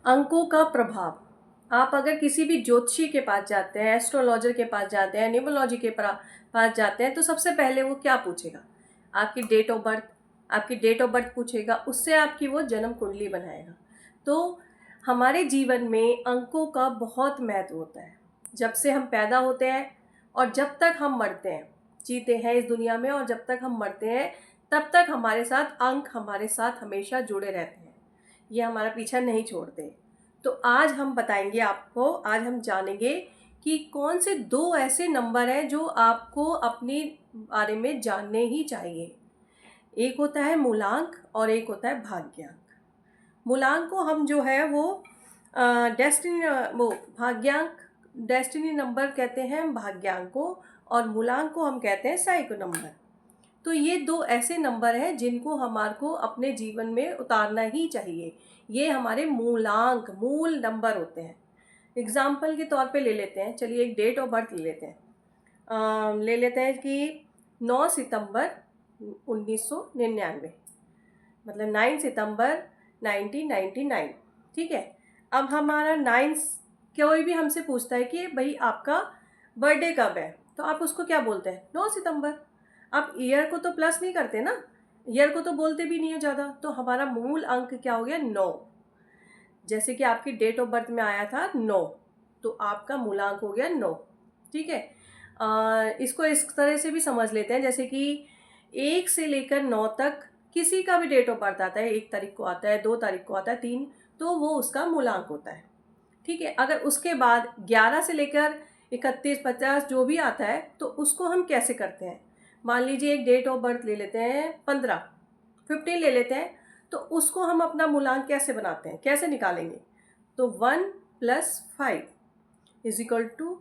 अंकों का प्रभाव। आप अगर किसी भी ज्योतिषी के पास जाते हैं, एस्ट्रोलॉजर के पास जाते हैं, न्यूमरोलॉजी के पास जाते हैं, तो सबसे पहले वो क्या पूछेगा? आपकी डेट ऑफ बर्थ। आपकी डेट ऑफ बर्थ पूछेगा, उससे आपकी वो जन्म कुंडली बनाएगा। तो हमारे जीवन में अंकों का बहुत महत्व होता है। जब से हम पैदा होते हैं और जब तक हम मरते हैं, जीते हैं इस दुनिया में, और जब तक हम मरते हैं तब तक हमारे साथ अंक हमारे साथ हमेशा जुड़े रहते हैं। ये हमारा पीछा नहीं छोड़ते। तो आज हम बताएंगे आपको, आज हम जानेंगे कि कौन से दो ऐसे नंबर हैं जो आपको अपने बारे में जानने ही चाहिए। एक होता है मूलांक और एक होता है भाग्यांक। मूलांक को हम जो है वो डेस्टिनी वो भाग्यांक डेस्टिनी नंबर कहते हैं भाग्यांक को, और मूलांक को हम कहते हैं साइको नंबर। तो ये दो ऐसे नंबर हैं जिनको हमारे को अपने जीवन में उतारना ही चाहिए। ये हमारे मूलांक, मूल नंबर होते हैं। एग्जाम्पल के तौर पे ले लेते हैं, चलिए एक डेट ऑफ बर्थ ले लेते हैं। ले लेते हैं कि 9 सितंबर 1999, मतलब 9 सितंबर 1999। ठीक है। अब हमारा 9, कोई भी हमसे पूछता है कि भाई आपका बर्थडे कब है, तो आप उसको क्या बोलते हैं? 9 सितंबर। आप ईयर को तो प्लस नहीं करते ना, ईयर को तो बोलते भी नहीं है ज़्यादा। तो हमारा मूल अंक क्या हो गया? 9। जैसे कि आपकी डेट ऑफ बर्थ में आया था 9, तो आपका मूलांक हो गया 9। ठीक है। इसको इस तरह से भी समझ लेते हैं, जैसे कि 1 से लेकर 9 तक किसी का भी डेट ऑफ बर्थ आता है, 1 तारीख को आता है, 2 तारीख को आता है, 3, तो वो उसका मूलांक होता है। ठीक है। अगर उसके बाद 11 से लेकर 31, 50 जो भी आता है, तो उसको हम कैसे करते हैं? मान लीजिए एक डेट ऑफ बर्थ ले लेते हैं 15 ले लेते हैं, तो उसको हम अपना मूलांक कैसे बनाते हैं, कैसे निकालेंगे? तो 1 + 5 =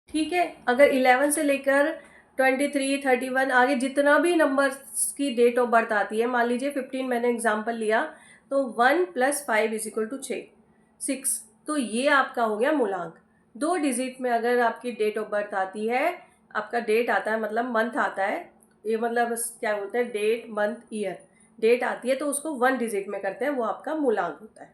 ठीक है। अगर 11 से लेकर 23, 31 आगे जितना भी नंबर्स की डेट ऑफ बर्थ आती है, मान लीजिए 15 मैंने एग्जांपल लिया, तो 1 + 5 = 6। तो ये आपका हो गया मूलांक। 2 डिजिट में अगर आपकी डेट ऑफ बर्थ आती है, आपका डेट आता है मतलब मंथ आता है, ये मतलब क्या बोलते हैं, डेट मंथ ईयर, डेट आती है तो उसको 1 डिजिट में करते हैं, वो आपका मूलांक होता है।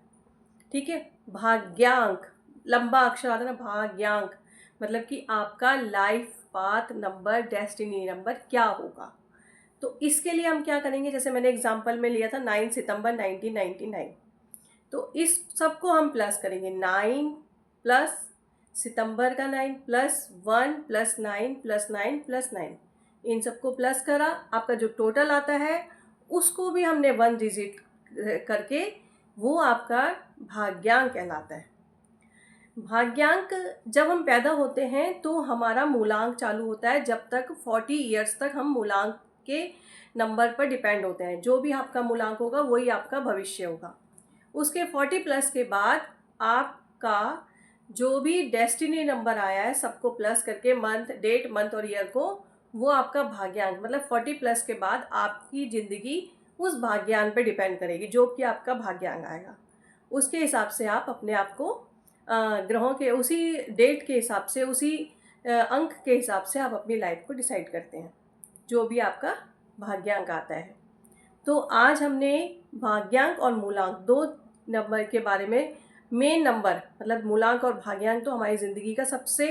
ठीक है। भाग्यांक, लंबा अक्षर आता है ना, भाग्यांक मतलब कि आपका life path number, destiny number क्या होगा। तो इसके लिए हम क्या करेंगे, जैसे मैंने एग्जांपल में लिया था 9 सितंबर 1999, तो इस सबको हम प्लस करेंगे। 9 प्लस सितंबर का 9 प्लस 1 प्लस 9 प्लस 9 प्लस 9, इन सबको प्लस करा, आपका जो टोटल आता है उसको भी हमने 1 डिजिट करके, वो आपका भाग्यांक कहलाता है। भाग्यांक, जब हम पैदा होते हैं तो हमारा मूलांक चालू होता है, जब तक 40 ईयर्स तक हम मूलांक के नंबर पर डिपेंड होते हैं। जो भी आपका मूलांक होगा वही आपका भविष्य होगा। उसके 40 प्लस के बाद आपका जो भी डेस्टिनी नंबर आया है सबको प्लस करके, मंथ, डेट, मंथ और ईयर को, वो आपका भाग्यांक, मतलब 40 प्लस के बाद आपकी ज़िंदगी उस भाग्यांक पे डिपेंड करेगी, जो कि आपका भाग्यांक आएगा। उसके हिसाब से आप अपने आप को ग्रहों के उसी डेट के हिसाब से, उसी अंक के हिसाब से आप अपनी लाइफ को डिसाइड करते हैं, जो भी आपका भाग्यांक आता है। तो आज हमने भाग्यांक और मूलांक, दो नंबर के बारे में, मेन नंबर मतलब मूलांक और भाग्यांक तो हमारी ज़िंदगी का सबसे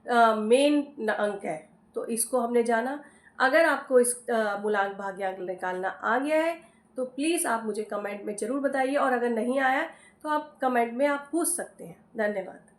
मेन अंक है, तो इसको हमने जाना। अगर आपको इस मूलांक भाग्यांक निकालना आ गया है तो प्लीज़ आप मुझे कमेंट में ज़रूर बताइए, और अगर नहीं आया तो आप कमेंट में आप पूछ सकते हैं। धन्यवाद।